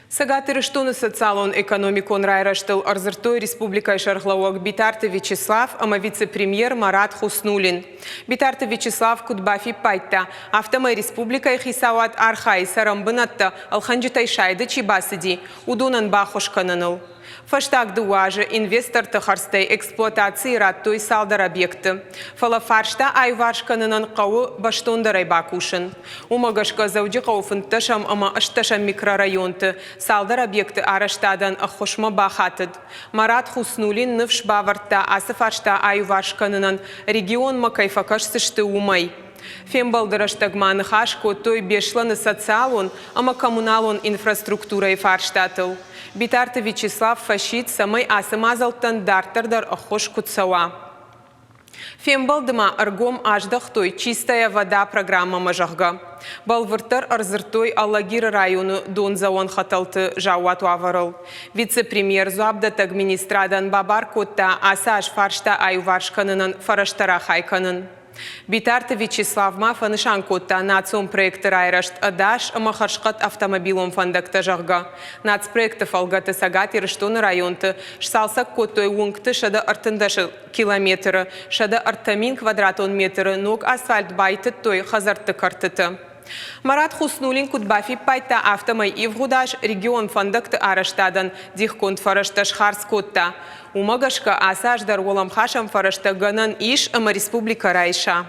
Сагатырыштуны социалон экономикон райраштыл Арзыртой республикай шарглауак Битарты Вячеслав, ама вице-премьер Марат Хуснулин. Битарты Вячеслав Кудбафи Пайтта, автомай республикай хисауат архай сарамбынатта алханджитай шайды чибасыди, удунан бахошкананыл. Фаштаг дуажы инвестор тахарстай эксплуатации раттой салдар объекты. Фалафаршта айваршканынан қауы баштондарай бакушын. Умагашка зауджи қауфынташам ама ашташам микрорайонты. Салдар объекты араштадан ахошма бахатыд. Марат Хуснулин нывш баварта асыфаршта айваршканынан регион макайфакашсышты умай. Фембалдыраштагманы хашко той бешланы социалон, ама коммуналон инфраструктурай фарштатыл. Битарты Вячеслав фашит самай асымазалтан дартардар ахош кутсауа. Фембалдыма аргом аждах той чистая вода программа мажахга. Балвыртар Арзыртой Аллагир району донзаон хаталты жауату аварыл. Вице-премьер зуабдат администрадан бабар котта асаш фаршта айваршканынан фараштара хайканын. Битарты Вячеслав мафанышан котта национ проекты райрашт адаш махаршкат автомобилом фандакта жахга. Нацпроекты фалгаты сагати рыштоны районты шсалсак коттой унгты шада артындашы километры, шада артамин квадратон метры ног асфальт байты той хазарты картыты. Марат Хуснулин Кудбафи Пайтта автомай ивгудаш регион фандакты араштадан дихконт фарашташ харскотта. Умагашка асаждар уламхашам фарашта ганан иш ама республика райша.